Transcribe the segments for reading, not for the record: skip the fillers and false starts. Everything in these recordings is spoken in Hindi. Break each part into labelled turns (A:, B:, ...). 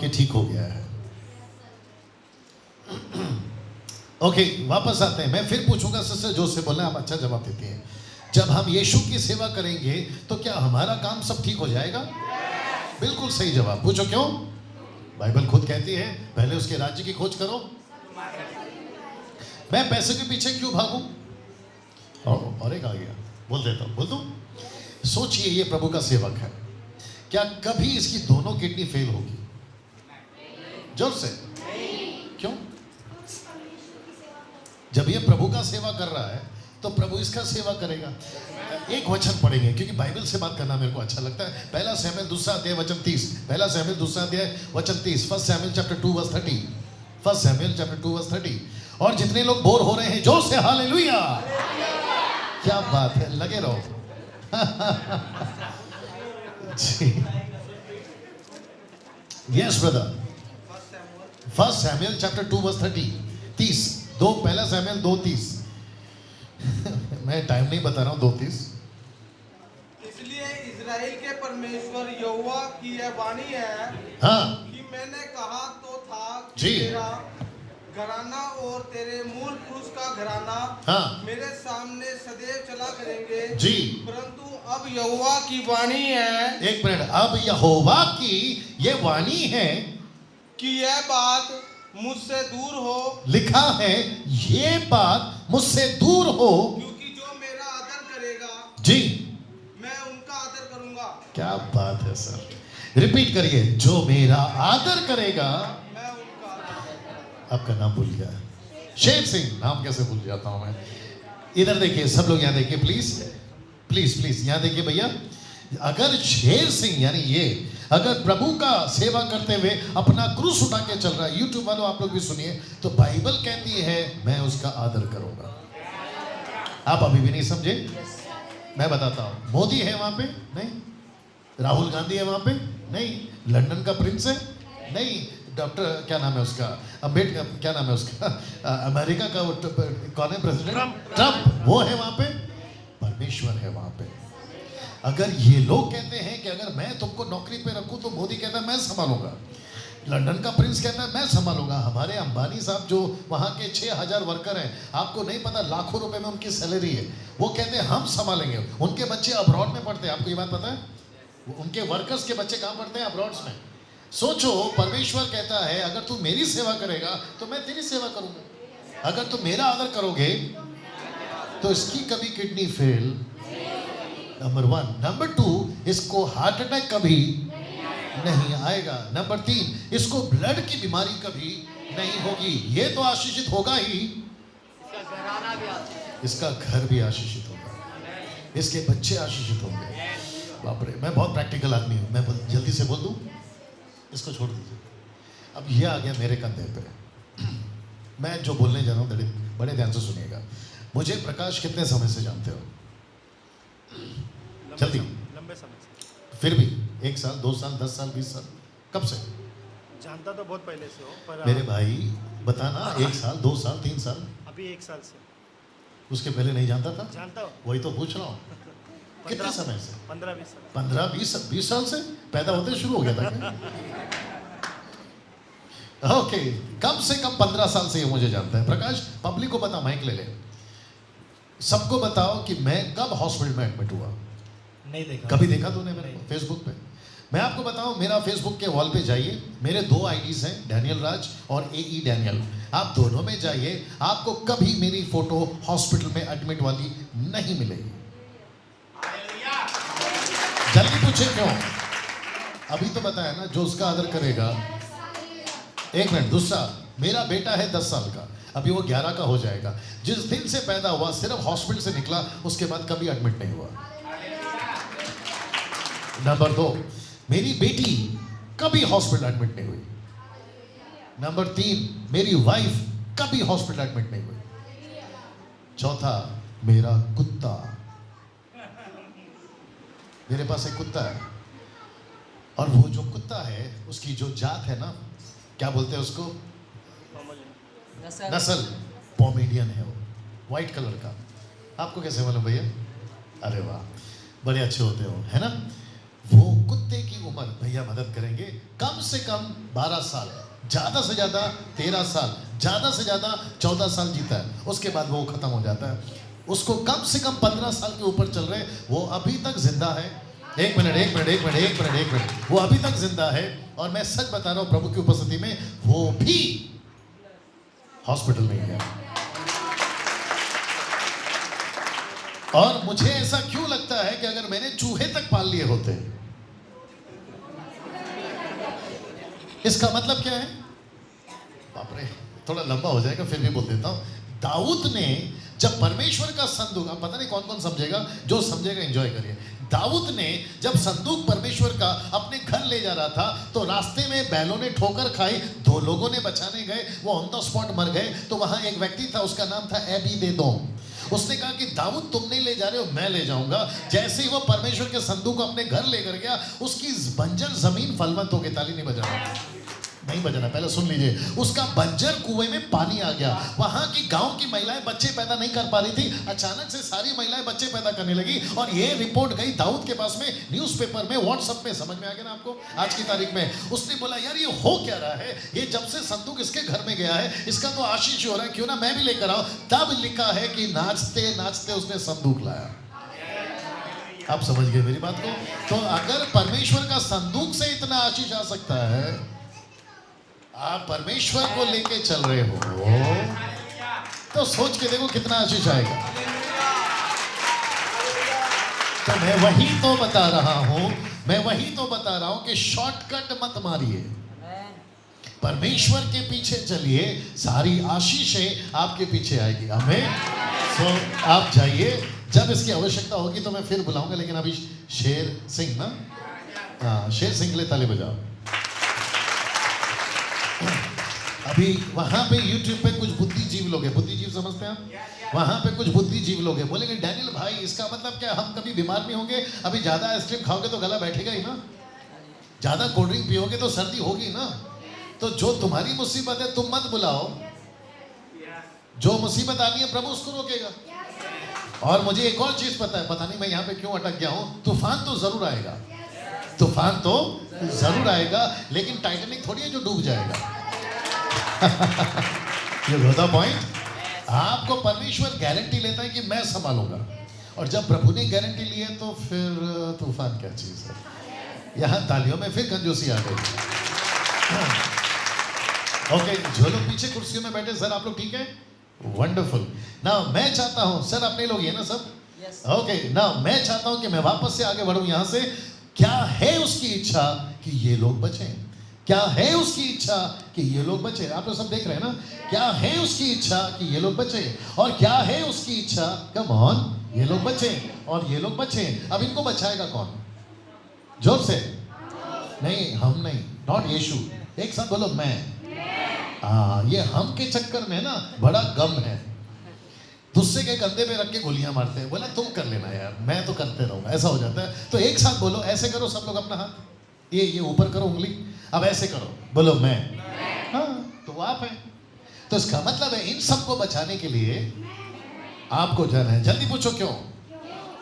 A: कि ठीक हो गया है। ओके, वापस आते हैं। मैं फिर पूछूंगा सिस्टर जोश से बोलना, आप अच्छा जवाब देती हैं। जब हम यीशु की सेवा करेंगे तो क्या हमारा काम सब ठीक हो जाएगा? बिल्कुल सही जवाब। पूछो क्यों? बाइबल खुद कहती है पहले उसके राज्य की खोज करो। मैं पैसे के पीछे क्यों भागूं? और एक आ गया, बोल देता हूं, बोल दूं। सोचिए, ये प्रभु का सेवक है, क्या कभी इसकी दोनों किडनी फेल होगी? जोर से। क्यों? जब ये प्रभु का सेवा कर रहा है तो प्रभु इसका सेवा करेगा। एक वचन पढ़ेंगे क्योंकि बाइबल से बात करना मेरे को अच्छा लगता है। पहला शमूएल दूसरा अध्याय वचन 30। पहला शमूएल दूसरा अध्याय वचन 30। फर्स्ट शमूएल चैप्टर 2 वर्स 30। फर्स्ट शमूएल चैप्टर 2 वर्स 30। और जितने लोग बोर हो रहे हैं जोर से हालेलुया। क्या बात है, लगे रहो। Yes brother. फर्स्ट शमूएल चैप्टर 2 वर्स 30। पहला शमूएल 2:30। मैं टाइम नहीं बता रहा हूँ, 2:30।
B: इसलिए इजराइल के परमेश्वर यहोवा की यह वाणी है,
A: हाँ
B: कि मैंने कहा तो था कि
A: जी।
B: तेरा घराना और तेरे मूल पुरुष का घराना
A: हाँ
B: मेरे सामने सदैव चला करेंगे
A: जी।
B: परंतु अब यहोवा की वाणी है,
A: एक मिनट, अब यहोवा की ये वाणी है
B: कि यह बात मुझसे दूर हो,
A: लिखा है ये बात मुझसे दूर हो,
B: क्योंकि जो मेरा आदर करेगा
A: जी
B: मैं उनका आदर करूंगा।
A: क्या बात है सर, रिपीट करिए। जो मेरा आदर करेगा
B: मैं उनका आदर।
A: आपका नाम भूल गया, शेर सिंह। नाम कैसे भूल जाता हूं मैं? इधर देखिए, सब लोग यहाँ देखिए प्लीज प्लीज प्लीज, यहाँ देखिए भैया। अगर शेर सिंह यानी ये अगर प्रभु का सेवा करते हुए अपना क्रूस उठा के चल रहा है, यूट्यूब वालों आप लोग भी सुनिए, तो बाइबल कहती है मैं उसका आदर करूंगा। आप अभी भी नहीं समझे? मैं बताता हूं। मोदी है वहां पे? नहीं। राहुल गांधी है वहां पे? नहीं। लंदन का प्रिंस है? नहीं। डॉक्टर क्या नाम है उसका, अम्बेडकर क्या नाम है उसका, अमेरिका का कौन है प्रेसिडेंट? ट्रम्प। वो है वहां पे? परमेश्वर है वहां पे। अगर ये लोग कहते हैं कि अगर मैं तुमको नौकरी पे रखूं तो मोदी कहता है मैं संभालूंगा, लंदन का प्रिंस कहता है मैं संभालूंगा, हमारे अंबानी साहब जो वहाँ के 6000 वर्कर हैं, आपको नहीं पता लाखों रुपए में उनकी सैलरी है, वो कहते हैं हम संभालेंगे। उनके बच्चे अब्रॉड में पढ़ते हैं, आपको ये बात पता है? उनके वर्कर्स के बच्चे कहाँ पढ़ते हैं? अब्रॉड्स में। सोचो, परमेश्वर कहता है अगर तू मेरी सेवा करेगा तो मैं तेरी सेवा करूंगा। अगर तुम मेरा आदर करोगे तो इसकी कभी किडनी फेल, नंबर 1। नंबर 2, इसको हार्ट अटैक कभी नहीं आएगा। नंबर 3, इसको ब्लड की बीमारी कभी नहीं होगी। ये तो आशीषित होगा ही, इसका घर भी आशीषित होगा, इसके बच्चे आशीषित होंगे। बाप रे, मैं बहुत प्रैक्टिकल आदमी हूँ। मैं जल्दी से बोल दूँ, इसको छोड़ दीजिए। अब ये आ गया मेरे कंधे पे। मैं जो बोलने जा रहा हूँ बड़े ध्यान से सुनिएगा। मुझे प्रकाश कितने समय से जानते हो? जल्दी।
C: लंबे समय से।
A: फिर भी 1 साल 2 साल 10 साल 20 साल? कब से?
C: जानता तो बहुत पहले से हो, पर
A: मेरे भाई बताना, 1 साल 2 साल 3 साल?
C: अभी 1 साल से।
A: उसके पहले नहीं जानता था?
C: जानता हो?
A: वही तो पूछ रहा हूँ। कितने समय से?
C: 15-20 साल।
A: 15-20 साल से? पैदा होते शुरू हो गया था क्या? ओके, कम से कम 15 साल से ये मुझे जानता है। प्रकाश, पब्लिक को बता, माइक ले ले, सबको बताओ कि मैं कब हॉस्पिटल में एडमिट हुआ।
C: नहीं देखा।
A: कभी देखा तूने मेरे को फेसबुक पे? मैं आपको बताऊं, मेरा फेसबुक के वॉल पे जाइए, मेरे 2 आईडीज हैं, डैनियल राज और AE डैनियल। आप दोनों में जाइए, आपको कभी मेरी फोटो हॉस्पिटल में एडमिट वाली नहीं मिलेगी। जल्दी पूछे क्यों? अभी तो बताया ना, जो उसका आदर करेगा। 1 मिनट। दूसरा, मेरा बेटा है 10 साल का, अभी वो 11 का हो जाएगा। जिस दिन से पैदा हुआ सिर्फ हॉस्पिटल से निकला, उसके बाद कभी एडमिट नहीं हुआ। नंबर 2, मेरी बेटी कभी हॉस्पिटल एडमिट नहीं हुई। नंबर 3, मेरी वाइफ कभी हॉस्पिटल एडमिट नहीं हुई। चौथा, मेरा कुत्ता, मेरे पास एक कुत्ता है, और वो जो कुत्ता है उसकी जो जात है ना, क्या बोलते हैं उसको? नस्ल पोमेडियन है, वो व्हाइट कलर का। आपको कैसे मालूम भैया? अरे वाह, बड़े अच्छे होते हो, है ना? वो कुत्ते की उम्र, भैया मदद करेंगे, कम से कम 12 साल, ज़्यादा से ज़्यादा 13 साल, ज़्यादा से ज़्यादा 14 साल जीता है, उसके बाद वो ख़त्म हो जाता है। उसको कम से कम 15 साल के ऊपर चल रहे, वो अभी तक जिंदा है। एक मिनट, वो अभी तक जिंदा है। और मैं सच बता रहा हूँ, प्रभु की उपस्थिति में वो भी हॉस्पिटल में गया। और मुझे ऐसा क्यों लगता है कि अगर मैंने चूहे तक पाल लिए होते, इसका मतलब क्या है? बाप रे, थोड़ा लंबा हो जाएगा, फिर भी बोल देता हूं। दाऊद ने जब परमेश्वर का संदूक, अब पता नहीं कौन कौन समझेगा, जो समझेगा एंजॉय करिए। दाऊद ने जब संदूक परमेश्वर का अपने घर ले जा रहा था, तो रास्ते में बैलों ने ठोकर खाई, 2 लोगों ने बचाने गए, वो ऑन द स्पॉट मर गए। तो वहां एक व्यक्ति था, उसका नाम था एबीदेदोम। उसने कहा कि दाऊद तुम नहीं ले जा रहे हो, मैं ले जाऊंगा। जैसे ही वो परमेश्वर के संदूक को अपने घर लेकर गया, उसकी बंजर जमीन फलवंत हो गई। ताली नहीं बजाना, नहीं बजाना, पहले सुन लीजिए। उसका बंजर कुएं में पानी आ गया। वहां की गांव की महिलाएं बच्चे पैदा नहीं कर पा रही थी, अचानक से सारी महिलाएं बच्चे पैदा करने लगी। और ये रिपोर्ट गई दाऊद के पास में, न्यूज़पेपर में, व्हाट्सएप में। समझ में आ गया ना आपको? आज की तारीख में उसने बोला, यार ये हो क्या रहा है? ये जब से संदूक इसके घर में गया है, इसका तो आशीष हो रहा है, क्यों ना मैं भी लेकर आऊं। तब लिखा है कि नाचते नाचते उसने संदूक लाया। आप समझ गए मेरी बात को? तो अगर परमेश्वर का संदूक से इतना आशीष आ सकता है, आप परमेश्वर को लेके चल रहे हो, तो सोच के देखो कितना आशीष आएगा। तो मैं वही तो बता रहा हूं, कि शॉर्टकट मत मारिए, परमेश्वर के पीछे चलिए, सारी आशीषें आपके पीछे आएगी। आमीन। सो आप जाइए, जब इसकी आवश्यकता होगी तो मैं फिर बुलाऊंगा। लेकिन अभी शेर सिंह ना, हाँ, शेर सिंह के लिए ताली बजाओ। अभी वहां पे YouTube पे कुछ बुद्धिजीवी लोग हैं, बुद्धिजीव समझते हैं आप? वहां पे कुछ बुद्धिजीवी लोग हैं, बोलेंगे डैनियल भाई इसका मतलब क्या, हम कभी बीमार नहीं होंगे? अभी ज्यादा आइसक्रीम खाओगे तो गला बैठेगा ही ना, ज्यादा कोल्ड ड्रिंक पियोगे तो सर्दी होगी ना। तो जो तुम्हारी मुसीबत है तुम मत बुलाओ, जो मुसीबत आनी है प्रभु उसको रोकेगा। और मुझे एक और चीज पता है, पता नहीं मैं यहाँ पे क्यों अटक गया हूँ, तूफान तो जरूर आएगा, तूफान तो जरूर आएगा, लेकिन टाइटैनिक थोड़ी है जो डूब जाएगा। ये होता पॉइंट। आपको परमेश्वर गारंटी लेता है कि मैं संभालूंगा, और जब प्रभु ने गारंटी ली है तो फिर तूफान क्या चीज है। यहां तालियों में फिर कंजूसी आ गई। ओके, जो लोग पीछे कुर्सियों में बैठे, सर आप लोग ठीक है? वंडरफुल। ना मैं चाहता हूं, सर अपने लोग ये ना सब, ओके ना, मैं चाहता हूं कि मैं वापस से आगे बढ़ूं यहां से। क्या है उसकी इच्छा कि ये लोग बचें? क्या है उसकी इच्छा कि ये लोग बचे? आप लोग सब देख रहे हैं ना? क्या है उसकी इच्छा कि ये लोग बचे? और क्या है उसकी इच्छा, कम ऑन, ये लोग बचे और ये लोग बचे। अब इनको बचाएगा कौन? जोर से नहीं, हम नहीं, नॉट यीशु। एक साथ बोलो, मैं। ये हम के चक्कर में ना बड़ा गम है, दूसरे के कंधे पे रख के गोलियां मारते हैं। बोला तुम कर लेना यार, मैं तो करते रहूंगा, ऐसा हो जाता है। तो एक साथ बोलो, ऐसे करो सब लोग अपना हाथ, ये ऊपर करो उंगली, अब ऐसे करो, बोलो मैं। हाँ, तो वो आप हैं। तो इसका मतलब है इन सबको बचाने के लिए आपको जाना है। जल्दी पूछो क्यों?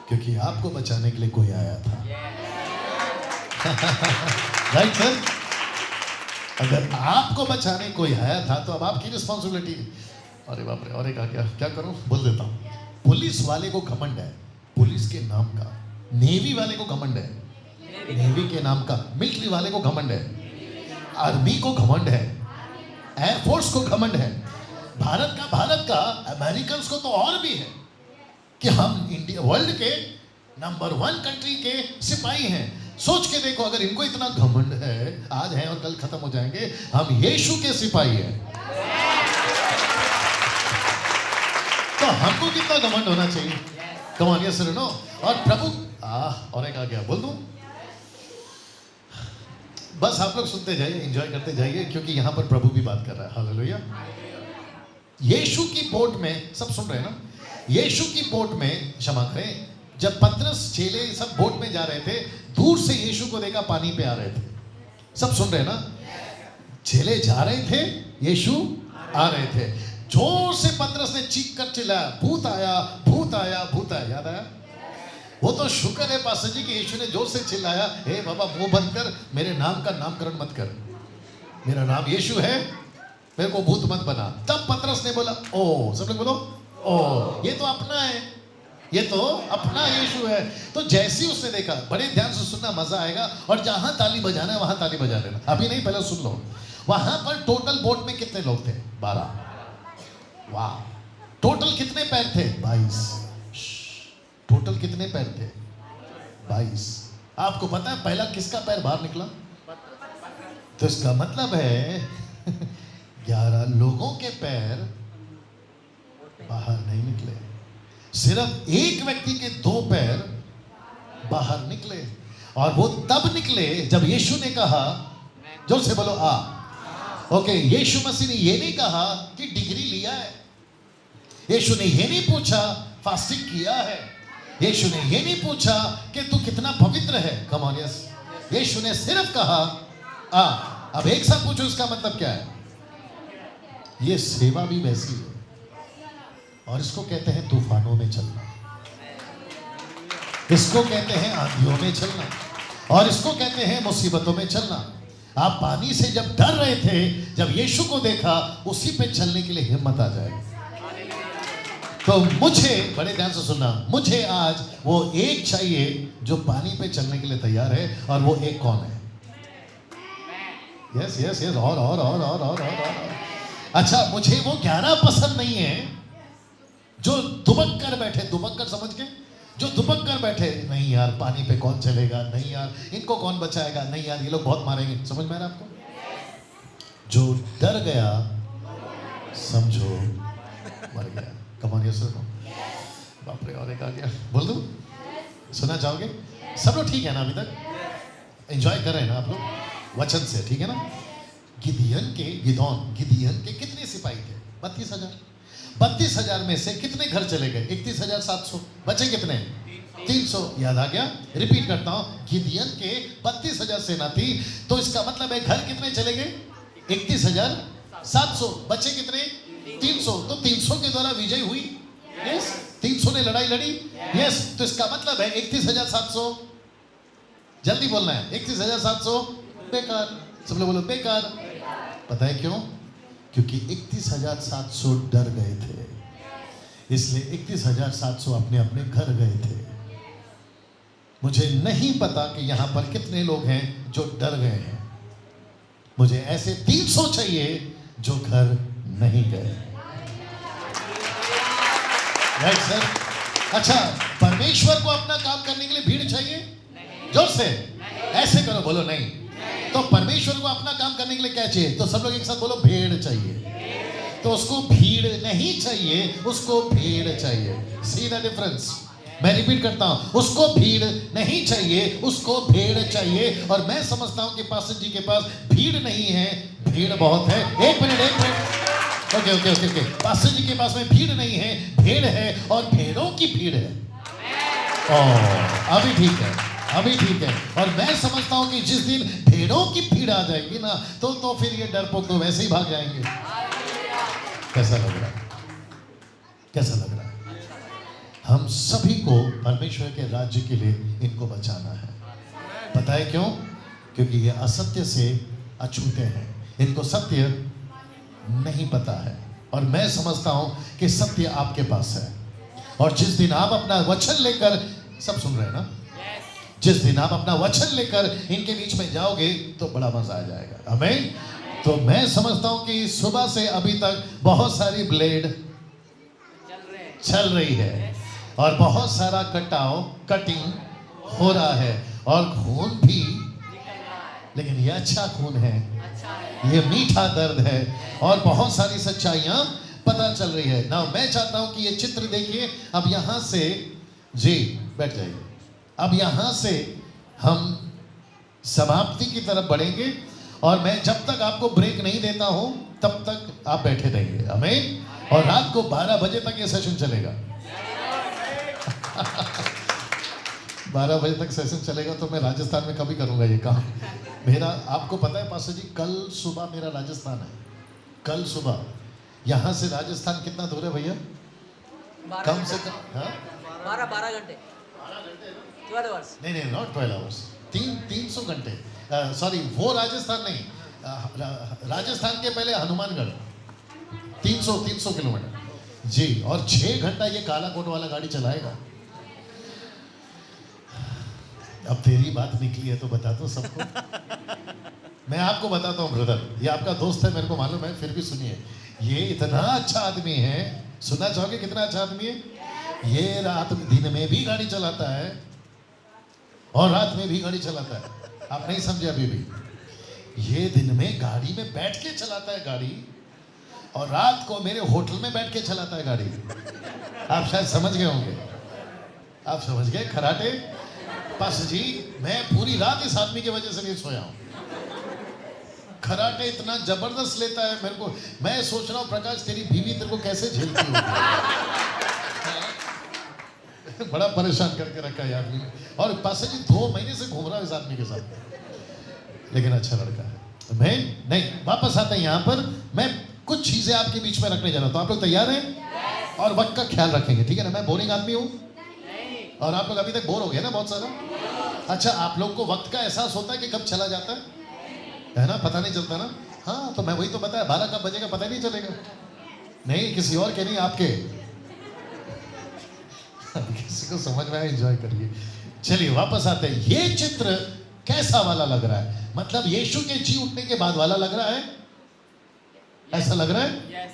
A: क्योंकि आपको बचाने के लिए कोई आया था। Right sir? अगर आपको बचाने कोई आया था तो अब आपकी रिस्पॉन्सिबिलिटी। अरे बाप रे, और एक आ गया, क्या करूं? बोल देता हूं। पुलिस वाले को घमंड है पुलिस के नाम का, नेवी वाले को घमंड है नेवी के नाम का, मिलिट्री वाले को घमंड है, आर्मी को घमंड है, एयरफोर्स को घमंड है, भारत का अमेरिकन को तो और भी है कि हम इंडिया वर्ल्ड के नंबर 1 कंट्री के सिपाही हैं। सोच के देखो, अगर इनको इतना घमंड है, आज है और कल खत्म हो जाएंगे, हम यीशु के सिपाही हैं, तो हमको कितना घमंड होना चाहिए? कम ऑन, यस और नो? और प्रभु और एक आ गया, बोल दूं? बस आप लोग सुनते जाइए, एंजॉय करते जाइए, क्योंकि यहां पर प्रभु भी बात कर रहा है। हालेलुया। यीशु की बोट में, सब सुन रहे हैं ना? यीशु की बोट में, क्षमा करें, जब पतरस चेले सब बोट में जा रहे थे, दूर से यीशु को देखा पानी पे आ रहे थे। सब सुन रहे हैं ना? चेले जा रहे थे, यीशु आ रहे थे। जोर से पतरस ने चीख कर चिल्लाया, भूत आया, भूत आया, भूत आया। याद आया? वो तो शुक्र है पास्टर जी कि यीशु ने जोर से चिल्लाया, हे बाबा मुंह बंद कर, मेरे नाम का नामकरण मत कर, मेरा नाम यीशु है, मेरे को भूत मत बना। तब पतरस ने बोला ओ, सब लोग बोलो ओ, ये तो अपना है, ये तो अपना यीशु है। तो जैसे ही उसने देखा, बड़े ध्यान से सुनना, मजा आएगा, और जहां ताली बजाना है वहां ताली बजा लेना, अभी नहीं पहले सुन लो। वहां पर टोटल बोट में कितने लोग थे? 12। वाह। टोटल कितने पैर थे? 22। टोटल कितने पैर थे? 22। आपको पता है पहला किसका पैर बाहर निकला? तो इसका मतलब है 11 लोगों के पैर बाहर नहीं निकले, सिर्फ एक व्यक्ति के 2 पैर बाहर निकले। और वो तब निकले जब यीशु ने कहा, जोर से बोलो आ। ओके, यीशु मसीह ने ये नहीं कहा कि डिग्री लिया है, यीशु ने ये नहीं पूछा फास्टिंग किया है, यीशु ने ये नहीं पूछा कि तू कितना पवित्र है। Come on yes. यीशु ने सिर्फ कहा आ। अब एक साथ पूछो इसका मतलब क्या है? ये सेवा भी वैसी है, और इसको कहते हैं तूफानों में चलना, इसको कहते हैं आंधियों में चलना, और इसको कहते हैं मुसीबतों में चलना। आप पानी से जब डर रहे थे, जब यीशु को देखा, उसी पे चलने के लिए हिम्मत आ जाएगी। तो मुझे, बड़े ध्यान से सुनना, मुझे आज वो एक चाहिए जो पानी पे चलने के लिए तैयार है, और वो एक कौन है? यस यस यस, और। अच्छा, मुझे वो 11 पसंद नहीं है जो दुबक कर बैठे, दुबक कर समझ के, जो दुबक कर बैठे, नहीं यार पानी पे कौन चलेगा, नहीं यार इनको कौन बचाएगा, नहीं यार ये लोग बहुत मारेंगे। समझ में आ रहा आपको? जो डर गया समझो मर गया। कमान ये सुनो, बाप रे, और एक आ गया, बोल दूं? सुना चाहोगे? सब लोग ठीक है ना? अभी तक एंजॉय कर रहे हैं ना आप लोग वचन से? ठीक है ना? गिदियन के कितने सिपाही थे? 32,000। 32,000 में से कितने घर चले गए? 31,700। बचे कितने? 300। याद आ गया? रिपीट करता हूं, गिदियन के 32,000 सेना थी, तो इसका मतलब है घर कितने चले गए? 31,700। बचे कितने? 300। तो 300 के द्वारा विजय हुई। यस, 300 ने लड़ाई लड़ी। यस, तो इसका मतलब है 31,700, जल्दी बोलना है, 31,700 बेकार। सब लोग बोलो बेकार। पता है क्यों? क्योंकि 31,700 डर गए थे, इसलिए 31,700 अपने अपने घर गए थे। मुझे नहीं पता कि यहां पर कितने लोग हैं जो डर गए हैं। मुझे ऐसे 300 चाहिए जो घर नहीं गए। Right sir? अच्छा, परमेश्वर को अपना काम करने के लिए भीड़ चाहिए? जोर से ऐसे करो, बोलो नहीं। तो परमेश्वर को अपना काम करने के लिए क्या चाहिए? तो सब लोग एक साथ बोलो, भेड़ चाहिए। तो उसको भीड़ नहीं चाहिए, उसको भेड़ चाहिए। See the difference? मैं रिपीट करता हूं, उसको भीड़ नहीं चाहिए, उसको भेड़ चाहिए। और मैं समझता हूं कि पास्टर जी के पास भीड़ नहीं है, भेड़ बहुत है। एक मिनट। ओके। पास्टर जी के पास में भीड़ नहीं है, भेड़ है, और भेड़ों की भीड़ है। अभी ठीक है। और मैं समझता हूं कि जिस दिन भेड़ों की भीड़ आ जाएगी ना, तो फिर ये डरपोक तो वैसे ही भाग जाएंगे। कैसा लग रहा है? हम सभी को परमेश्वर के राज्य के लिए इनको बचाना है। पता है क्यों? क्योंकि ये असत्य से अछूते हैं, इनको सत्य नहीं पता है। और मैं समझता हूं कि सत्य आपके पास है, और जिस दिन आप अपना वचन लेकर, सब सुन रहे हैं ना? जिस दिन आप अपना वचन लेकर इनके बीच में जाओगे तो बड़ा मजा आ जाएगा। आमीन। तो मैं समझता हूं कि सुबह से अभी तक बहुत सारी ब्लेड चल रही है, और बहुत सारा कटिंग हो रहा है, और खून भी, लेकिन ये अच्छा खून है, ये मीठा दर्द है, और बहुत सारी सच्चाइयां पता चल रही है ना। मैं चाहता हूं कि ये चित्र देखिए। अब यहां से जी बैठ जाइए। अब यहां से हम समाप्ति की तरफ बढ़ेंगे, और मैं जब तक आपको ब्रेक नहीं देता हूं तब तक आप बैठे रहेंगे। आमीन। और रात को 12 बजे तक ये सेशन चलेगा। 12 बजे तक सेशन चलेगा। तो मैं राजस्थान में कभी करूंगा ये काम। मेरा, आपको पता है पास्टर जी, कल सुबह मेरा राजस्थान है। कल सुबह यहां से राजस्थान कितना दूर है भैया? कम से कम
D: 12 घंटे। 12 hours.
A: नहीं नहीं, नॉट 12 आवर्स, 300 घंटे। सॉरी, वो राजस्थान नहीं, राजस्थान के पहले हनुमानगढ़ 300 किलोमीटर जी। और 6 घंटा ये काला कोट वाला गाड़ी चलाएगा। अब तेरी बात निकली है तो बता दो सबको। मैं आपको बताता हूँ ब्रदर, ये आपका दोस्त है, मेरे को मालूम है, फिर भी सुनिए। ये इतना अच्छा आदमी है, सुनना चाहोगे कितना अच्छा आदमी है? ये रात दिन में भी गाड़ी चलाता है और रात में भी गाड़ी चलाता है। आप नहीं समझे अभी भी? ये दिन में गाड़ी में बैठ के चलाता है गाड़ी, और रात को मेरे होटल में बैठ के चलाता है गाड़ी। आप शायद समझ गए होंगे, आप समझ गए खराटे पास जी। मैं पूरी रात इस आदमी की वजह से नहीं सोया हूं। खराटे इतना जबरदस्त लेता है मेरे को, मैं सोच रहा हूं प्रकाश तेरी बीवी तेरे को कैसे झेलती होगी। बड़ा परेशान करके रखा है आदमी ने, और पास जी 2 महीने से घूम रहा है इस आदमी के साथ, लेकिन अच्छा लड़का है। मैं नहीं, वापस आता है यहाँ पर। मैं कुछ चीजें आपके बीच में रखने जा रहा हूं, तो आप लोग तैयार हैं? और वक्त का ख्याल रखेंगे, ठीक है ना? मैं बोरिंग आदमी हूँ और आप लोग अभी तक बोर हो गए ना बहुत सारा। अच्छा, आप लोग को वक्त का एहसास होता है कि कब चला जाता है ना? पता नहीं चलता ना? हाँ, तो मैं वही तो बताया, 12 कब बजेगा पता ही नहीं चलेगा। नहीं, किसी और के नहीं, आपके। किसी को समझ में आया, एंजॉय करिए। चलिए वापस आते हैं। ये चित्र कैसा वाला लग रहा है? मतलब यीशु के जी उठने के बाद वाला लग रहा है? ऐसा लग रहा है?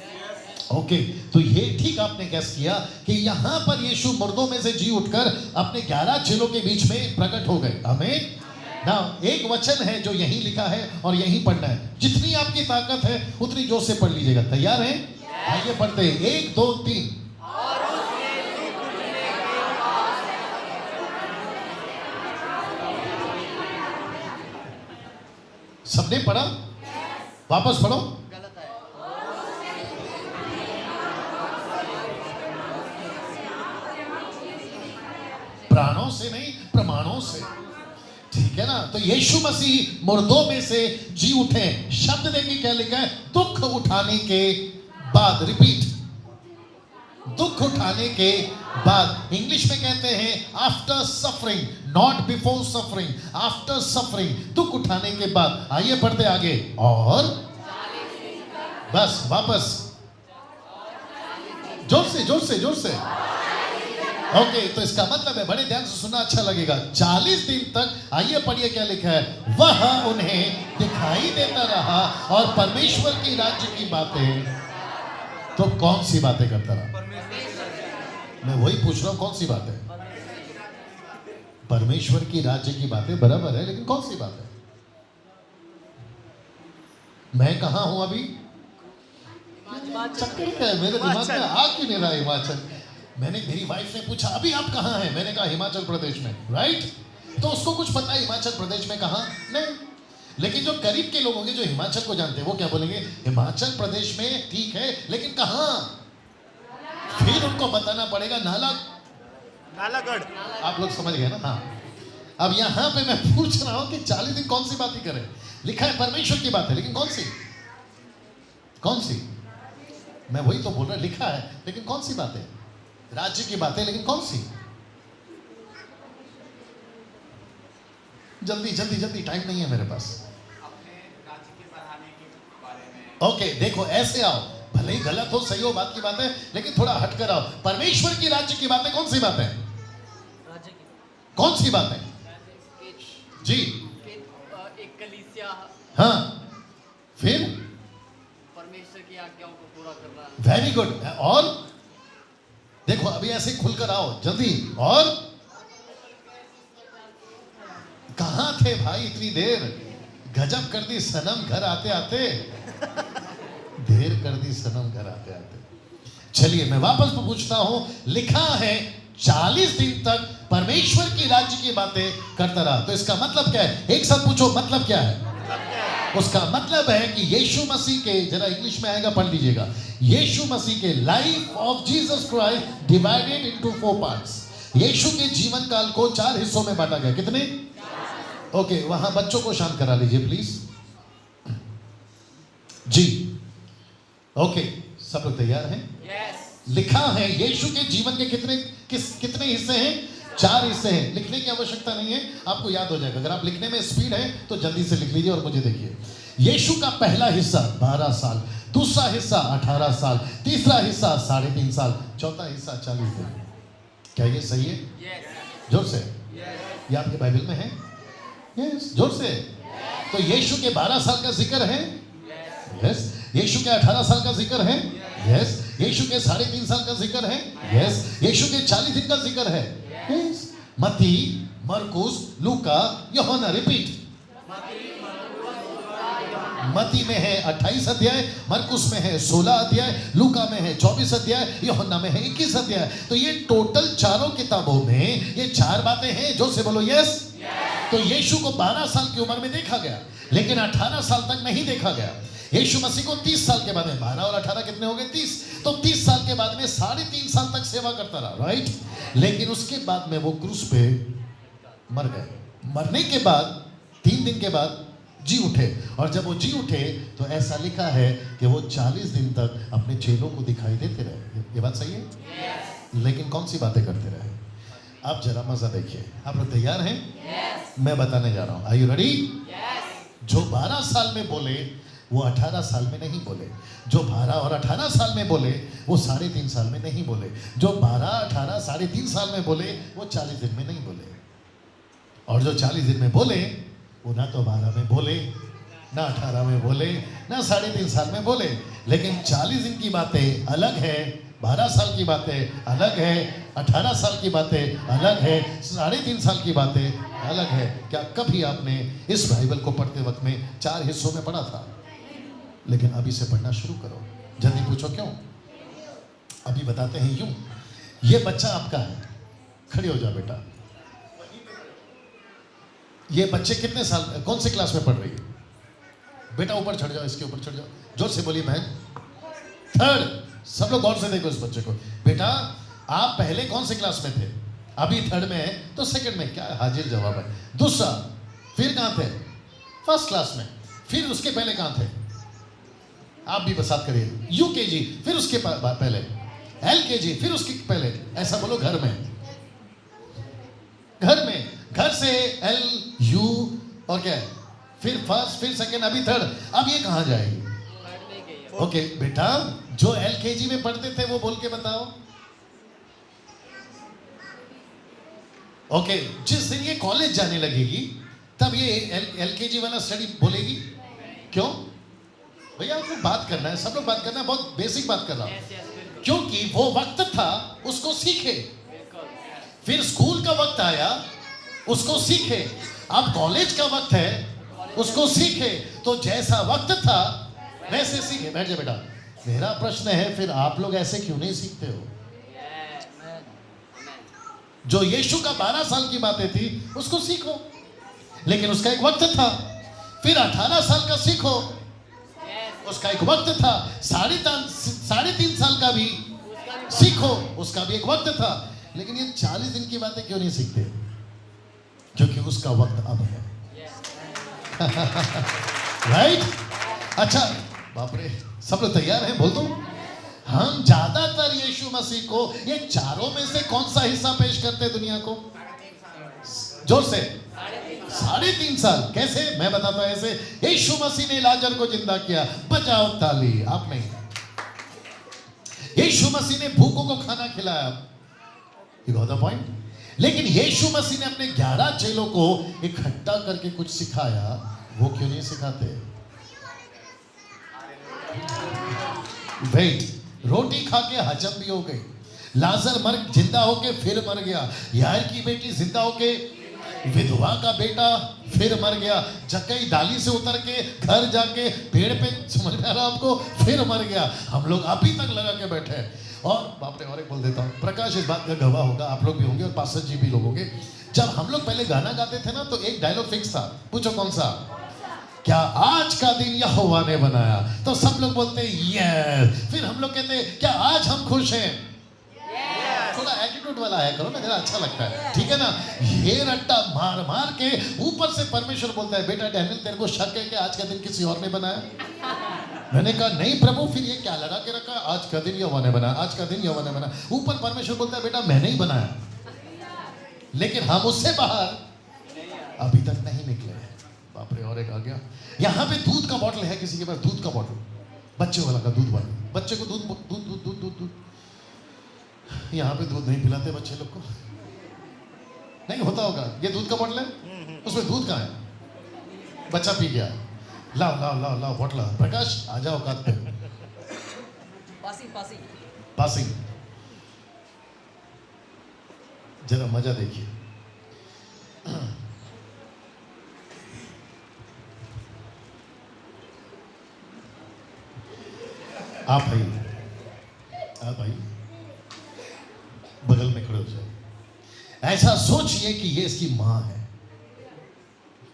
A: ओके, तो ये ठीक आपने गैस किया कि यहां पर यीशु मुर्दों में से जी उठकर अपने 11 चेलों के बीच में प्रकट हो गए। आमीन। ना एक वचन है जो यहीं लिखा है और यहीं पढ़ना है। जितनी आपकी ताकत है उतनी जोर से पढ़ लीजिएगा। तैयार हैं? आइए पढ़ते हैं, 1 2 3। सबने पढ़ा? वापस पढ़ो।
D: गलत है।
A: प्राणों से नहीं, प्रमाणों से, ठीक है ना? तो यीशु मसीह मुर्दों में से जी उठे। शब्द देखिए क्या लिखा है? दुख उठाने के बाद। रिपीट, दुख उठाने के बाद। इंग्लिश में कहते हैं after suffering, not before suffering, after suffering, दुख उठाने के बाद। आइए पढ़ते आगे। और बस वापस, जोर से जोर से जोर से। ओके, तो इसका मतलब है, बड़े ध्यान से सुनना, अच्छा लगेगा। 40 दिन तक, आइए पढ़िए क्या लिखा है? वह उन्हें दिखाई देता रहा और परमेश्वर की राज्य की बातें। तो कौन सी बातें करता रहा? मैं वही पूछ रहा हूं, कौन सी बातें? परमेश्वर की राज्य की बातें, बराबर है, लेकिन कौन सी बात है? मैं कहां हूं अभी? चक्कर क्या है मेरे दिमाग में? आ क्यों नहीं रहा हिमाचल? मैंने, मेरी वाइफ ने पूछा अभी आप कहां हैं? मैंने कहा हिमाचल प्रदेश में, राइट? तो उसको कुछ पता है हिमाचल प्रदेश में कहां? नहीं। लेकिन जो करीब के लोग होंगे जो हिमाचल को जानते हैं, वो क्या बोलेंगे? हिमाचल प्रदेश में, ठीक है, लेकिन कहां? फिर उनको बताना पड़ेगा
C: नालागढ़।
A: आप लोग समझ गए ना? हाँ। अब यहां पे मैं पूछ रहा हूं कि 40 दिन कौन सी बात ही करें? लिखा है परमेश्वर की बात है, लेकिन कौन सी? कौन सी? मैं वही तो बोल रहा, लिखा है, लेकिन कौन सी बात है? राज्य की बात है, लेकिन कौन सी? जल्दी जल्दी जल्दी, टाइम नहीं है मेरे पास।
B: अपने राज्य के बढ़ाने के बारे में।
A: ओके, देखो ऐसे आओ, भले ही गलत हो सही हो, बात की बात है, लेकिन थोड़ा हटकर आओ। परमेश्वर की राज्य की बातें कौन सी बात है?
D: राज्य की
A: कौन सी बात है जी?
D: एक कलीसिया,
A: हाँ, फिर
D: परमेश्वर की आज्ञाओं को पूरा करना।
A: Very good. और देखो अभी ऐसे ही खुलकर आओ जल्दी। और कहां थे भाई इतनी देर? गजब कर दी सनम घर आते आते, देर कर दी सनम घर आते आते। चलिए मैं वापस पूछता हूं, लिखा है 40 दिन तक परमेश्वर की राज्य की बातें करता रहा। तो इसका मतलब क्या है? एक साथ पूछो, मतलब क्या है? उसका मतलब है कि यीशु मसीह के, जरा इंग्लिश में आएगा पढ़ लीजिएगा, यीशु मसीह के life of Jesus Christ divided into 4 parts. यीशु के जीवन काल को 4 हिस्सों में बांटा गया। कितने? ओके, वहां बच्चों को शांत करा लीजिए प्लीज जी। ओके, सब लोग तैयार हैं?
D: यस।
A: लिखा है यीशु के जीवन के कितने हिस्से हैं? 4 हिस्से हैं, लिखने की आवश्यकता नहीं है, आपको याद हो जाएगा। अगर आप लिखने में स्पीड है तो जल्दी से लिख लीजिए और मुझे देखिए। यीशु का पहला हिस्सा 12 साल, दूसरा हिस्सा 18 साल, तीसरा हिस्सा 3.5 साल, चौथा हिस्सा 40 दिन। क्या ये सही है? जोर से। ये आपके बाइबल में है? यस, जोर से। तो यीशु के 12 साल का जिक्र है? यस। यीशु के 18 साल का जिक्र है? यस। यीशु के 3.5 साल का जिक्र है? यस। यीशु के 40 दिन का जिक्र है? यस। मत्ती, मरकुस, लूका, यूहन्ना, रिपीट। मत्ती में है 28 अध्याय, मरकुस में है 16 अध्याय, लूका में है 24 अध्याय, यूहन्ना में है 21 अध्याय। तो ये टोटल चारों किताबों में ये 4 बातें हैं। जो से बोलो यस। तो यीशु को 12 साल की उम्र में देखा गया, लेकिन 18 साल तक नहीं देखा गया। यीशु मसीह को 30 साल के बाद में, 12 और 18 कितने हो गए? 30। तो 30 साल के बाद में 3.5 साल तक सेवा करता रहा, राइट। लेकिन उसके बाद में वो क्रूस पे मर गए। मरने के बाद 3 दिन के बाद जी उठे, और जब वो जी उठे तो ऐसा लिखा है कि वो 40 दिन तक अपने चेलों को दिखाई देते रहे। ये बात सही है? लेकिन कौन सी बातें करते रहे? आप जरा मजा देखिए। आप लोग तैयार हैं? मैं बताने जा रहा हूं। Are you ready? जो 12 साल में बोले वो 18 साल में नहीं बोले। जो 12 और 18 साल में बोले वो 3.5 साल में नहीं बोले। जो 12, 18, 3.5 साल में बोले वो 40 दिन में नहीं बोले। और जो 40 दिन में बोले वो ना तो 12 में बोले, ना 18 में बोले, ना 3.5 साल में बोले। लेकिन 40 दिन की बातें अलग है, 12 साल की बातें अलग है, 18 साल की बातें अलग है, 3.5 साल की बातें अलग है। क्या कभी आपने इस बाइबल को पढ़ते वक्त में 4 हिस्सों में पढ़ा था? लेकिन अभी से पढ़ना शुरू करो। जल्दी पूछो क्यों? अभी बताते हैं यूं। ये बच्चा आपका है, खड़े हो जाओ बेटा। ये बच्चे कितने साल, कौन से क्लास में पढ़ रही है? बेटा ऊपर चढ़ जाओ, इसके ऊपर चढ़ जाओ, जोर से बोलिए बहन। 3rd। सब लोग गौर से देखो इस बच्चे को। बेटा आप पहले कौन से क्लास में थे? अभी 3rd में है तो 2nd में। क्या हाजिर जवाब है। दूसरा, फिर कहां थे? 1st क्लास में। फिर उसके पहले कहां थे? आप भी बसात करिए। यूकेजी, फिर उसके पहले LKG, फिर उसके पहले। ऐसा बोलो घर में। घर में, घर से LU और क्या है? फिर 1st, फिर 2nd, अभी 3rd। अब ये कहां जाएगी? ओके बेटा, जो LKG में पढ़ते थे वो बोल के बताओ। ओके, जिस दिन ये कॉलेज जाने लगेगी तब ये LKG वाला स्टडी बोलेगी। क्यों भैया? आपको बात करना है, सब लोग बात करना है, बहुत बेसिक बात कर रहा हूं। क्योंकि वो वक्त था उसको सीखे। फिर स्कूल का वक्त आया उसको सीखे। अब कॉलेज का वक्त है उसको सीखे। तो जैसा वक्त था वैसे सीखे। बैठ जा बेटा। मेरा प्रश्न है, फिर आप लोग ऐसे क्यों नहीं सीखते हो? जो यीशु का 12 साल की बातें थी उसको सीखो, लेकिन उसका एक वक्त था। फिर 18 साल का सीखो, उसका एक वक्त था। 3.5 साल का भी सीखो, उसका भी एक वक्त था। लेकिन ये 40 दिन की बातें क्यों नहीं सीखते? क्योंकि उसका वक्त अब है। राइट? अच्छा, बाप रे, सब लोग तैयार हैं? बोल दो। हम ज्यादातर यीशु मसीह को ये चारों में से कौन सा हिस्सा पेश करते हैं दुनिया को? जोर से। 3.5 साल। कैसे? मैं बताता हूं ऐसे। यीशु मसीह ने लाजर को जिंदा किया, बजाओ ताली। आप नहीं। यीशु मसीह ने भूखों को खाना खिलाया। You got the point? लेकिन यीशु मसीह ने अपने 11 चेलों को इकट्ठा करके कुछ सिखाया, वो क्यों नहीं सिखाते? वेट, रोटी खा के हजम भी हो गई। लाजर जिंदा होके फिर मर गया। यार की बेटी जिंदा होके, विधवा का बेटा फिर मर गया। जक्कई डाली से उतर के घर जाके पेड़ पे, समझ में आ रहा आपको, फिर मर गया। हम लोग अभी तक लगा के बैठे हैं। और बाप रे, और एक बोल देता हूँ, प्रकाश इस बात का गवाह होगा, आप लोग भी होंगे और पास्टर जी भी लोग होंगे। जब हम लोग पहले गाना गाते थे ना तो एक डायलॉग फिक्स था। पूछो कौन सा? क्या आज का दिन यहोवा ने बनाया? तो सब लोग बोलते यस। फिर हम लोग कहते क्या आज हम खुश हैं? थोड़ा एटीट्यूड वाला आया करो ना, जरा अच्छा लगता है, ठीक है ना? ये रट्टा मार मार के ऊपर से परमेश्वर बोलता है, बेटा डैनियल तेरे को शक है कि आज का दिन किसी और ने बनाया? मैंने कहा नहीं प्रभु, फिर ये क्या लगा के रखा? आज का दिन यहोवा ने बनाया, आज का दिन यहोवा ने बनाया। ऊपर परमेश्वर बोलता है, बेटा मैंने ही बनाया। लेकिन हम उससे बाहर अभी तक नहीं निकले। बाप रे, और एक आ गया। यहाँ पे दूध का बॉटल है किसी के पास? दूध का बॉटल, बच्चे वाला का दूध वाला। बच्चे को दूध दूध दूध दूध दूध दूध यहाँ पे दूध नहीं पिलाते बच्चे लोग को, नहीं होता होगा। ये दूध का बॉटल है, उसमें दूध कहाँ है? बच्चा पी गया। लाओ लाओ लाओ लाओ बॉटल। प्रकाश आ जाओ कात पे। पासिंग। जरा मजा देखिए। आप भाई बगल में खड़े हो जाए। ऐसा सोचिए कि ये इसकी मां है।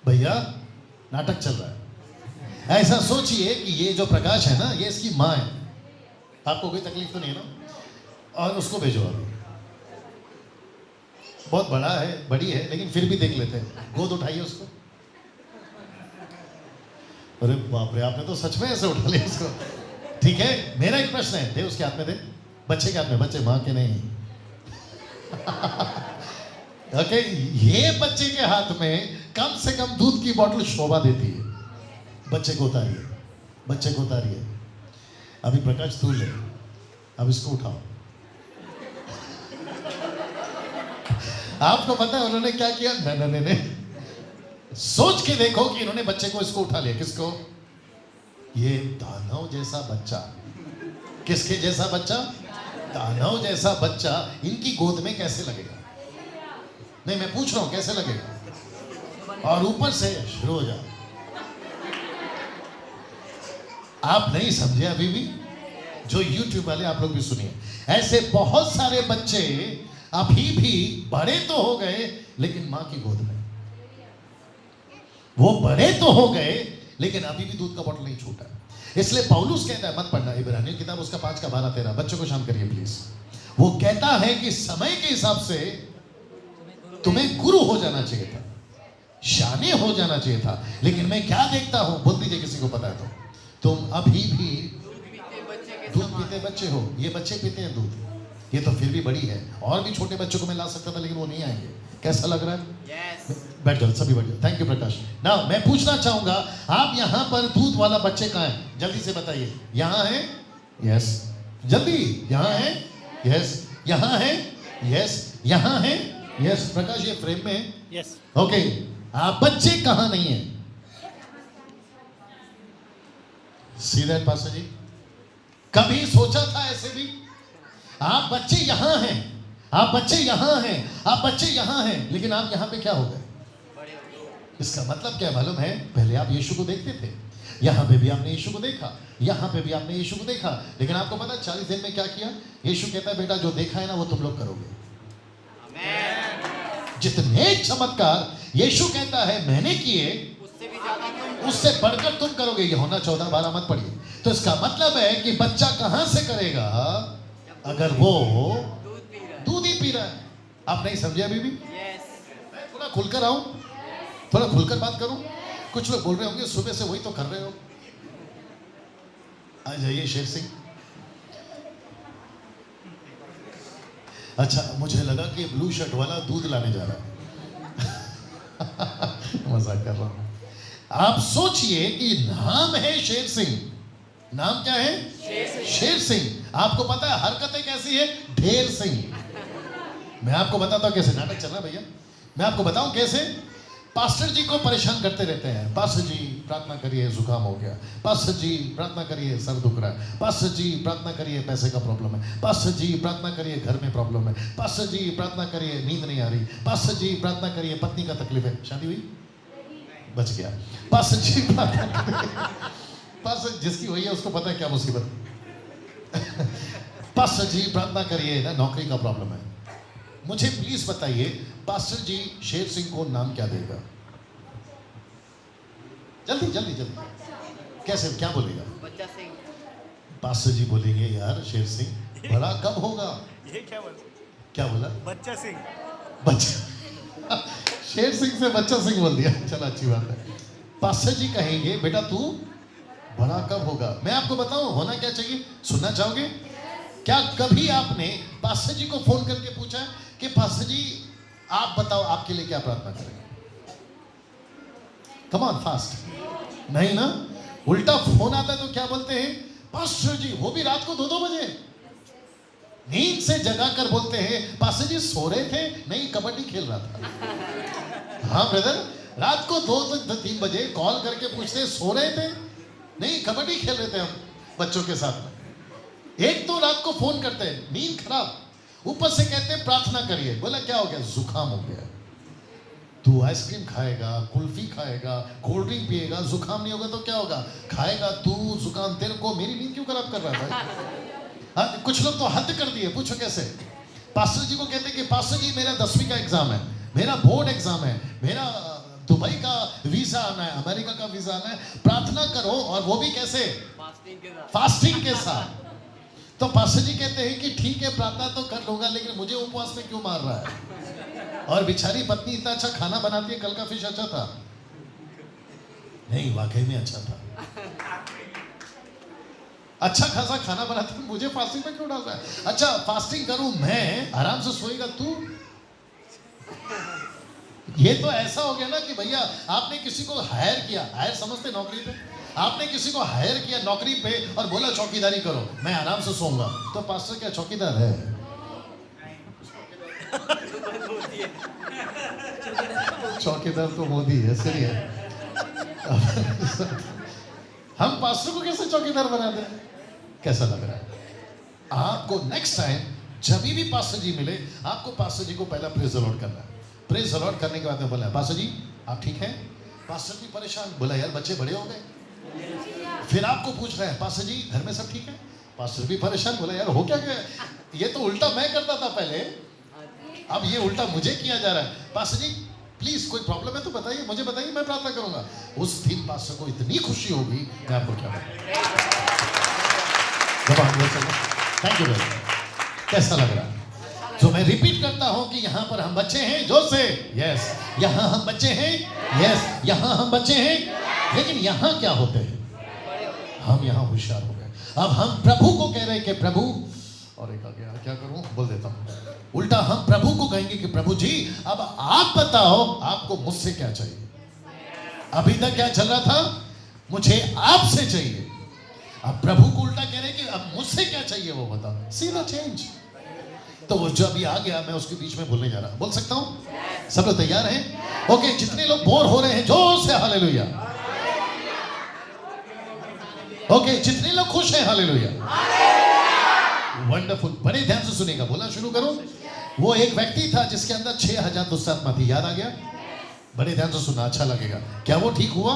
A: भैया नाटक चल रहा है। ऐसा सोचिए कि ये जो प्रकाश है ना, ये इसकी मां है। आपको कोई तकलीफ तो नहीं है ना? और उसको भेजो अभी। बहुत बड़ा है, बड़ी है, लेकिन फिर भी देख लेते हैं। गोद उठाइए उसको। अरे बाप रे, आपने तो सच में ऐसे उठा लिया उसको। ठीक है, मेरा एक प्रश्न है, दे उसके हाथ में, दे बच्चे के हाथ में। बच्चे मां के नहीं। ओके, ये बच्चे के हाथ में कम से कम दूध की बोतल शोभा देती है। बच्चे को उतारिए, बच्चे को उतारिए। अभी प्रकाश तू ले, अब इसको उठाओ। आपको पता है उन्होंने क्या किया? नहीं, सोच के देखो कि इन्होंने बच्चे को, इसको उठा लिया। किसको? ये दानव जैसा बच्चा। किसके जैसा बच्चा? दानव जैसा बच्चा इनकी गोद में कैसे लगेगा? नहीं, मैं पूछ रहा हूं कैसे लगेगा? और ऊपर से शुरू हो जाओ। आप नहीं समझे अभी भी? जो YouTube वाले आप लोग भी सुनिए। ऐसे बहुत सारे बच्चे अभी भी बड़े तो हो गए, लेकिन मां की गोद में। वो बड़े तो हो गए, लेकिन अभी भी दूध का बोतल नहीं छूटा। इसलिए पौलुस कहता है, मत पढ़ना इब्रानियों किताब उसका 5:12-13। बच्चों को शांत करिए प्लीज। वो कहता है कि समय के हिसाब से तुम्हें गुरु हो जाना चाहिए था, शाने हो जाना चाहिए था। लेकिन मैं क्या देखता हूं, बोल दीजिए किसी को पता है तो, तुम अभी भी दूध पीते बच्चे हो। ये बच्चे पीते हैं दूध, ये तो फिर भी बड़ी है। और भी छोटे बच्चों को मैं ला सकता था, लेकिन वो नहीं आएंगे। कैसा लग रहा है?
D: Yes.
A: बैठ जाओ, सभी बैठ जाओ। थैंक यू प्रकाश। ना मैं पूछना चाहूंगा, आप यहाँ पर दूध वाला बच्चे कहाँ है? जल्दी से बताइए। यहाँ है? यस। जल्दी। यहाँ है? यस। यहाँ है? यस। यहाँ है? यस। प्रकाश ये फ्रेम में है?
C: यस।
A: ओके, आप बच्चे कहाँ नहीं है? सी दैट पास्टर जी, कभी सोचा था ऐसे भी? आप बच्चे यहां हैं, आप बच्चे यहां हैं, आप बच्चे यहां हैं, लेकिन आप यहां पे क्या हो गए? इसका मतलब क्या मालूम है? पहले आप यीशु को देखते थे, यहां पे भी आपने यीशु को देखा, यहां पे भी आपने यीशु को देखा, लेकिन आपको पता 40 दिन में क्या किया? यीशु कहता है, बेटा जो देखा है ना वो तुम लोग करोगे। जितने चमत्कार यीशु कहता है मैंने किए, उससे बढ़कर तुम करोगे। यूहन्ना 14:12 मत पढ़िए। तो इसका मतलब है कि बच्चा कहां से करेगा? अगर वो दूध ही पी रहा है। आप नहीं समझे अभी भी? मैं थोड़ा खुलकर आऊं, थोड़ा खुलकर बात करूं। कुछ लोग बोल रहे होंगे सुबह से वही तो कर रहे हो। आ जाइए शेर सिंह। अच्छा, मुझे लगा कि ब्लू शर्ट वाला दूध लाने जा रहा है। मजाक कर रहा हूं। आप सोचिए कि नाम है शेर सिंह। नाम क्या है? शेर सिंह। आपको पता है हरकतें कैसी है? ढेर सिंह। मैं आपको बताता हूं कैसे। नाटक चल रहा है भैया, मैं आपको बताऊं कैसे। पास्टर जी को परेशान करते रहते हैं। पास्टर जी प्रार्थना करिए जुकाम हो गया, पास्टर जी प्रार्थना करिए सर दुख रहा है, पास्टर जी प्रार्थना करिए पैसे का प्रॉब्लम है, पास्टर जी प्रार्थना करिए घर में प्रॉब्लम है, पास्टर जी प्रार्थना करिए नींद नहीं आ रही, पास्टर जी प्रार्थना करिए पत्नी का तकलीफ है। शादी हुई? बच गया। पास्टर जी प्रार्थना करिए। पास्टर जिसकी हुई है उसको पता है क्या मुसीबत। पास्टर जी प्रार्थना करिए ना, नौकरी का प्रॉब्लम है। मुझे प्लीज बताइए, पास्टर जी शेर सिंह को नाम क्या देगा? जल्दी जल्दी जल्दी। कैसे, क्या बोलेगा?
D: बच्चा सिंह।
A: पास्टर जी बोलेंगे यार शेर सिंह बड़ा कब होगा?
C: ये क्या
A: बोला?
C: बच्चा सिंह।
A: बच्चा। शेर सिंह से बच्चा सिंह बोल दिया। चलो अच्छी बात है। पास्टर जी कहेंगे बेटा तू बड़ा कब होगा? मैं आपको बताऊं होना क्या चाहिए, सुनना चाहोगे? क्या कभी आपने पास्टर जी को फोन करके पूछा कि पास्टर जी आप बताओ आपके लिए क्या प्रार्थना करें? Come on fast. नहीं ना, उल्टा फोन आता है तो क्या बोलते हैं? पास्टर जी, वो भी रात को 2-2 बजे नींद से जगा कर बोलते हैं, पास्टर जी सो रहे थे? नहीं, कबड्डी खेल रहा था। हाँ ब्रदर, रात को 2-3 बजे कॉल करके पूछते हैं सो रहे थे? नहीं, कबड्डी खेल रहे थे हम बच्चों के साथ में। एक तो रात को फोन करते हैं, नींद खराब, ऊपर से कहते हैं प्रार्थना करिए। बोला क्या हो गया? जुकाम हो गया। तू आइसक्रीम खाएगा, कुल्फी खाएगा, कोल्ड ड्रिंक पिएगा, जुकाम नहीं होगा तो क्या होगा? खाएगा तू, जुकाम तेरे को। मेरी नींद क्यों खराब कर रहा है? कुछ लोग तो हद कर दिए। पूछो कैसे? पास्टर जी को कहते हैं कि पास्टर जी मेरा 10वीं का एग्जाम है, मेरा बोर्ड एग्जाम है, मेरा दुबई का वीजा आना है, अमेरिका का वीजा आना है, प्रार्थना करो। और वो भी कैसे? फास्टिंग के साथ। तो पास्टर जी कहते हैं कि ठीक है प्रार्थना तो कर लूंगा, लेकिन मुझे उपवास में क्यों मार रहा है? और बेचारी पत्नी इतना अच्छा खाना बनाती है, कल का फिश अच्छा था? नहीं, वाकई में अच्छा था। अच्छा खासा खाना बनाती है, मुझे फास्टिंग में क्यों डाल रहा है? अच्छा फास्टिंग करूं मैं, आराम से सोएगा तू। ये तो ऐसा हो गया ना कि भैया आपने किसी को हायर किया, हायर समझते नौकरी पे, आपने किसी को हायर किया नौकरी पे और बोला चौकीदारी करो, मैं आराम से सोऊंगा। तो पास्टर क्या चौकीदार है? चौकीदार तो मोदी है, सही है। हम पास्टर को कैसे चौकीदार बना दें? कैसा लग रहा है आपको? नेक्स्ट टाइम जब भी पास्टर जी मिले, आपको पास्टर जी को पहला प्रेज द लॉर्ड करना है। प्रेज द लॉर्ड करने के बाद में बोला, पास्टर जी आप ठीक हैं? पास्टर जी परेशान, बोला यार बच्चे बड़े हो गए। फिर आपको पूछ रहे हैं, पास्टर जी घर में सब ठीक है? पास्टर भी परेशान, बोला यार हो क्या गया? ये तो उल्टा मैं करता था पहले, अब ये उल्टा मुझे किया जा रहा है। पास्टर जी प्लीज कोई प्रॉब्लम है तो बताइए, मुझे बताइए, मैं प्रार्थना करूंगा। उस दिन पास्टर को इतनी खुशी होगी, मैं आपको क्या बताऊं। Thank you brother. कैसा लग रहा है? तो मैं रिपीट करता हूं कि यहां पर हम बच्चे हैं, जोर से यस। यहां हम बच्चे हैं, यस। यहां हम बच्चे हैं, लेकिन यहां क्या होते हैं? हम यहां होशियार हो गए। अब हम प्रभु को कह रहे हैं कि प्रभु, और एक आ गया, क्या करूं, बोल देता हूं। उल्टा हम प्रभु को कहेंगे कि प्रभु जी अब आप बताओ आपको मुझसे क्या चाहिए? अभी तक क्या चल रहा था? मुझे आपसे चाहिए। अब प्रभु को उल्टा कह रहे हैं कि अब मुझसे क्या चाहिए वो बताओ। See the change. तो वो जो अभी आ गया, मैं उसके बीच में बोलने जा रहा हूं। बोल सकता हूं? सब लोग तैयार हैं? ओके, जितने लोग बोर हो रहे हैं जोर से हालेलुया। ओके, जितने लोग खुश हैं हालेलुया। वंडरफुल। बड़े ध्यान से सुनेगा, बोला शुरू करो। वो एक व्यक्ति था जिसके अंदर 6000 दुष्ट आत्मा थी। याद आ गया? बड़े ध्यान से सुनना, अच्छा लगेगा। क्या वो ठीक हुआ?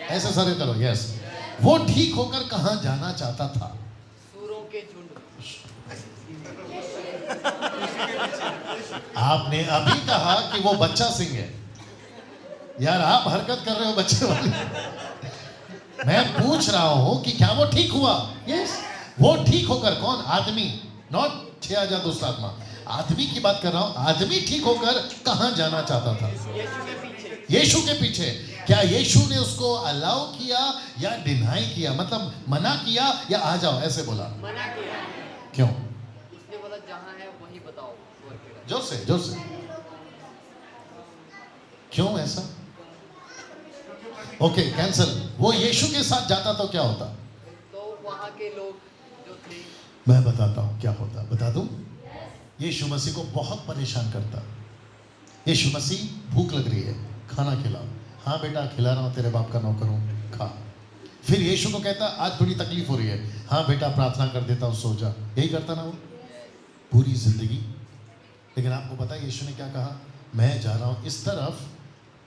A: ऐसे सारे करो, यस। वो ठीक होकर कहां जाना चाहता था?
D: सूरों के झुंड।
A: आपने अभी कहा कि वो बच्चा सिंह है। यार आप हरकत कर रहे हो बच्चे वाली। मैं पूछ रहा हूं कि क्या वो ठीक हुआ? यस। वो ठीक होकर, कौन? आदमी, नॉट 6000 दुष्ट आत्मा। आदमी की बात कर रहा हूं। आदमी ठीक होकर कहां जाना चाहता था? यीशु के पीछे। क्या यीशु ने उसको अलाउ किया या डिनाई किया? मतलब मना किया या आ जाओ ऐसे बोला?
D: मना किया।
A: क्यों?
D: उसने बोला जहां है वहीं बताओ।
A: जोर से, जोर से। क्यों ऐसा? Okay, cancel. वो यीशु के साथ जाता तो क्या होता?
D: तो वहां के लोग जो थे,
A: मैं बताता हूं क्या होता, बता दूं। यीशु मसीह को बहुत परेशान करता। यीशु मसीह, भूख लग रही है, खाना खिलाओ। हाँ बेटा खिला रहा हूं, तेरे बाप का नौकर हूं, खा। फिर यीशु को कहता आज थोड़ी तकलीफ हो रही है, हाँ बेटा प्रार्थना कर देता हूं, सो जा। यही करता ना वो पूरी जिंदगी। लेकिन आपको पता है यीशु ने क्या कहा? मैं जा रहा हूं इस तरफ,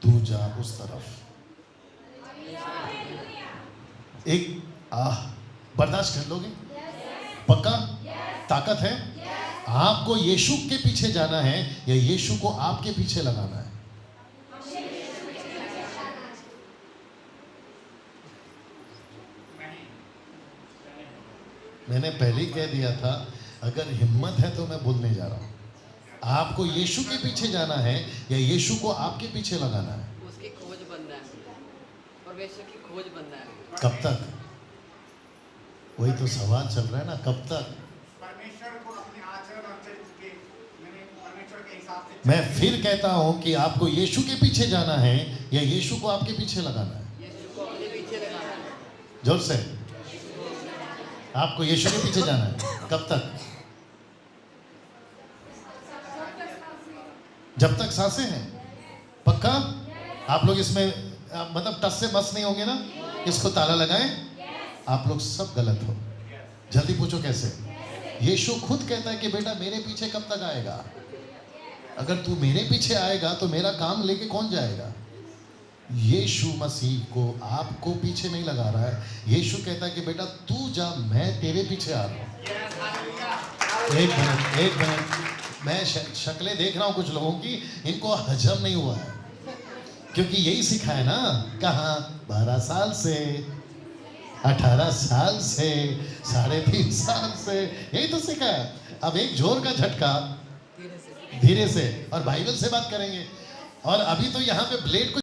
A: तू जा उस तरफ। एक बर्दाश्त कर लोगे? पक्का? ताकत है? आपको यीशु के पीछे जाना है या यीशु को आपके पीछे लगाना है? मैंने पहले ही कह दिया था, अगर हिम्मत है तो मैं बोलने जा रहा हूं। आपको यीशु के पीछे जाना है या यीशु को आपके पीछे लगाना है?
D: उसकी खोज बनना है, परमेश्वर की खोज बनना है।
A: कब तक? वही तो सवाल चल रहा है ना, कब तक?
E: परमेश्वर को अपने आचरण और चरित्र के, मैंने परमेश्वर के हिसाब
A: मैं फिर कहता हूं कि आपको यीशु के पीछे जाना है या यीशु को आपके पीछे लगाना है?
D: यीशु को अपने पीछे लगाना है।
A: जोर से। आपको यीशु के पीछे जाना है। कब तक? जब तक सांसें हैं। पक्का? आप लोग इसमें मतलब टस से बस नहीं होंगे ना? इसको ताला लगाएं। आप लोग सब गलत हो। जल्दी पूछो कैसे? यीशु खुद कहता है कि बेटा मेरे पीछे कब तक आएगा? अगर तू मेरे पीछे आएगा तो मेरा काम लेके कौन जाएगा? यीशु मसीह को आपको पीछे नहीं लगा रहा है। यीशु कहता है कि बेटा तू जा, मैं तेरे पीछे आ रहा हूं। एक मिनट, मैं शक्लें देख रहा हूं कुछ लोगों की, इनको हजम नहीं हुआ है, क्योंकि यही सीखा है ना। कहाँ? 12 साल से, 18 साल से, 3.5 साल से, यही तो सीखा है। अब एक जोर का झटका धीरे से, और बाइबल से बात करेंगे। और अभी तो यहाँ पे ब्लेड को